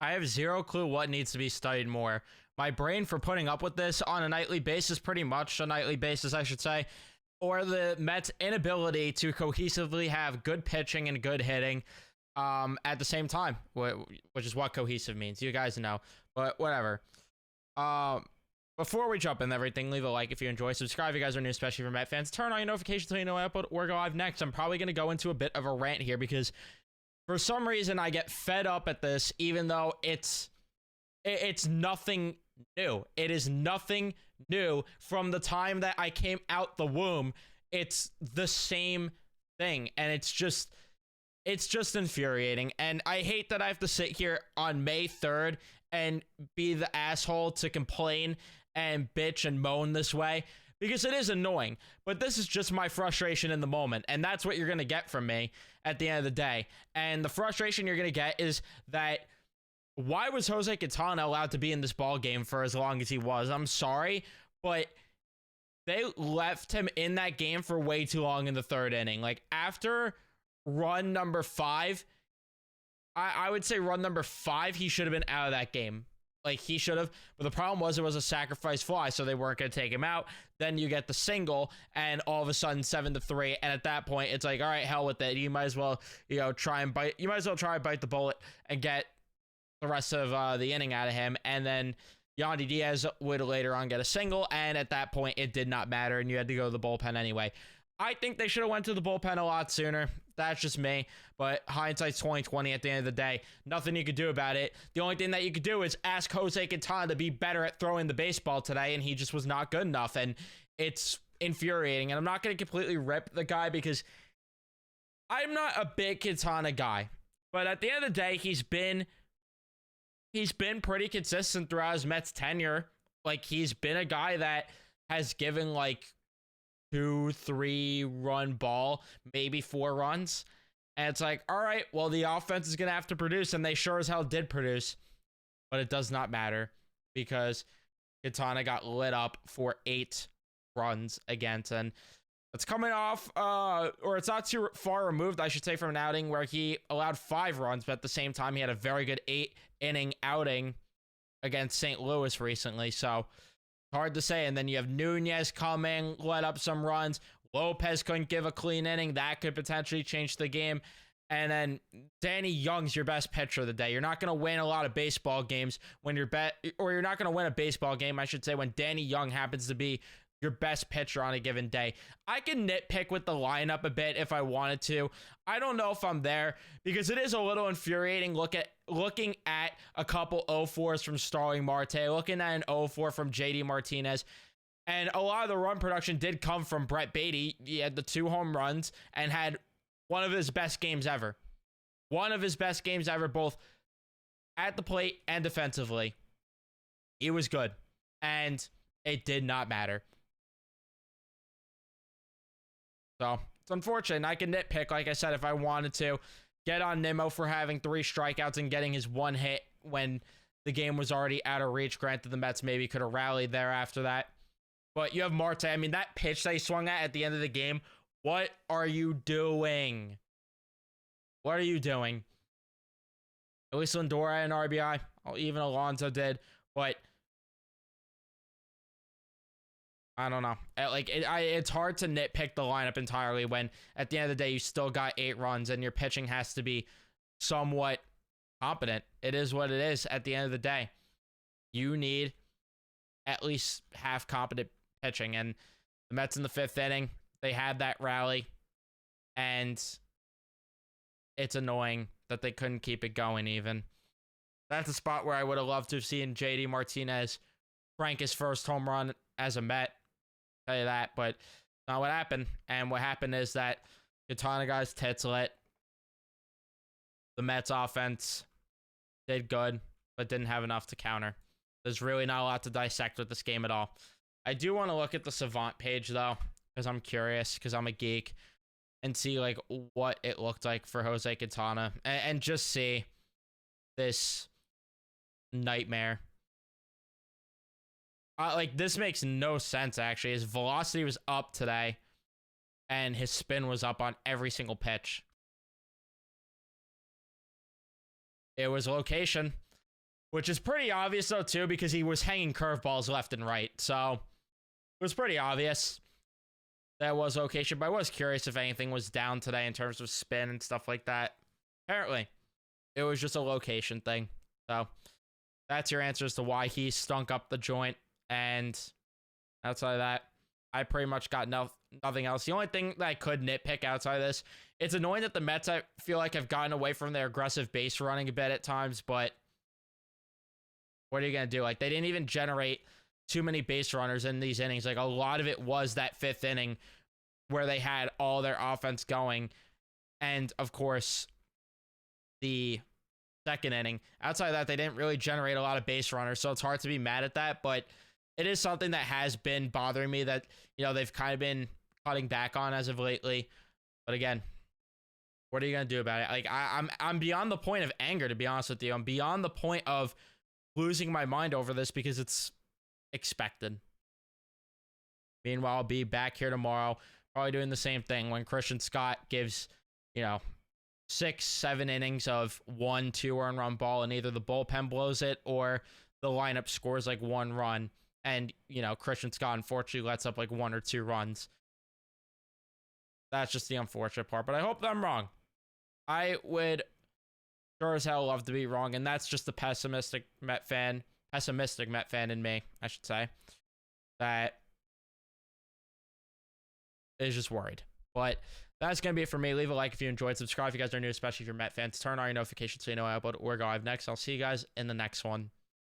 I have zero clue what needs to be studied more. My brain for putting up with this on a nightly basis, pretty much a nightly basis, I should say, or the Mets' inability to cohesively have good pitching and good hitting at the same time, which is what cohesive means. You guys know, but whatever. Before we jump in everything, leave a like if you enjoy. Subscribe if you guys are new, especially for Met fans. Turn on your notifications so you know I upload or go live next. I'm probably going to go into a bit of a rant here because for some reason I get fed up at this, even though it's nothing new. It is nothing new from the time that I came out the womb. It's the same thing, and it's just infuriating. And I hate that I have to sit here on May 3rd and be the asshole to complain and bitch and moan this way, because it is annoying. But this is just my frustration in the moment, and that's what you're going to get from me at the end of the day. And the frustration you're going to get is that why was Jose Quintana allowed to be in this ball game for as long as he was? I'm sorry, but they left him in that game for way too long in the third inning. Like, after run number 5, I would say run number 5, he should have been out of that game. Like, he should have. But the problem was it was a sacrifice fly, so they weren't going to take him out. Then you get the single, and all of a sudden 7-3. And at that point, it's like, all right, hell with it. You might as well, try and bite the bullet and get the rest of the inning out of him. And then Yandy Diaz would later on get a single, and at that point it did not matter, and you had to go to the bullpen anyway. I think they should have went to the bullpen a lot sooner. That's just me, but hindsight's 20/20 at the end of the day. Nothing you could do about it. The only thing that you could do is ask Jose Quintana to be better at throwing the baseball today, and he just was not good enough, and it's infuriating. And I'm not going to completely rip the guy because I'm not a big Quintana guy, but at the end of the day, he's been pretty consistent throughout his Mets tenure. Like, he's been a guy that has given like 2-3 run ball, maybe 4 runs. And it's like, all right, well, the offense is going to have to produce, and they sure as hell did produce. But it does not matter because Quintana got lit up for 8 runs against, and it's coming off, or it's not too far removed, I should say, from an outing where he allowed 5 runs, but at the same time, he had a very good 8-inning outing against St. Louis recently, so hard to say. And then you have Nunez coming, let up some runs. Lopez couldn't give a clean inning. That could potentially change the game. And then Danny Young's your best pitcher of the day. You're not going to win a lot of baseball games when you're not going to win a baseball game, I should say, when Danny Young happens to be your best pitcher on a given day. I can nitpick with the lineup a bit if I wanted to. I don't know if I'm there because it is a little infuriating looking at a couple 0-4s from Starling Marte, looking at an 0-4 from JD Martinez. And a lot of the run production did come from Brett Beatty. He had the 2 home runs and had one of his best games ever. One of his best games ever, both at the plate and defensively. He was good. And it did not matter. So, it's unfortunate. And I can nitpick, like I said, if I wanted to. Get on Nimmo for having 3 strikeouts and getting his 1 hit when the game was already out of reach. Granted, the Mets maybe could have rallied there after that. But you have Marte. I mean, that pitch that he swung at the end of the game, what are you doing? What are you doing? At least Lindor had an RBI. Even Alonso did. But I don't know. It's hard to nitpick the lineup entirely when at the end of the day you still got 8 runs and your pitching has to be somewhat competent. It is what it is at the end of the day. You need at least half competent pitching, and the Mets in the 5th inning, they had that rally, and it's annoying that they couldn't keep it going even. That's a spot where I would have loved to have seen JD Martinez crank his first home run as a Met. Tell you that, but not what happened. And what happened is that Quintana got his tits lit. The Mets offense did good, but didn't have enough to counter. There's really not a lot to dissect with this game at all. I do want to look at the Savant page, though, because I'm curious, because I'm a geek, and see like what it looked like for Jose Quintana, and just see this nightmare. Like, this makes no sense, actually. His velocity was up today, and his spin was up on every single pitch. It was location. which is pretty obvious though too, because he was hanging curveballs left and right. So it was pretty obvious that was location, but I was curious if anything was down today in terms of spin and stuff like that. Apparently, it was just a location thing. So that's your answer as to why he stunk up the joint. And outside of that, I pretty much got nothing else. The only thing that I could nitpick outside of this, it's annoying that the Mets, I feel like, have gotten away from their aggressive base running a bit at times, but what are you going to do? Like, they didn't even generate too many base runners in these innings. Like, a lot of it was that 5th inning where they had all their offense going. And, of course, the 2nd inning. Outside of that, they didn't really generate a lot of base runners, so it's hard to be mad at that, but it is something that has been bothering me that, you know, they've kind of been cutting back on as of lately. But again, what are you going to do about it? Like, I'm beyond the point of anger, to be honest with you. I'm beyond the point of losing my mind over this because it's expected. Meanwhile, I'll be back here tomorrow, probably doing the same thing when Christian Scott gives, you know, 6-7 innings of 1-2 earned run ball, and either the bullpen blows it or the lineup scores like 1 run. And, you know, Christian Scott unfortunately lets up like 1 or 2 runs. That's just the unfortunate part, but I hope that I'm wrong. I would sure as hell love to be wrong, and that's just the pessimistic Met fan in me, I should say, that is just worried. But that's going to be it for me. Leave a like if you enjoyed. Subscribe if you guys are new, especially if you're Met fans. Turn on your notifications so you know I upload or go live next. I'll see you guys in the next one.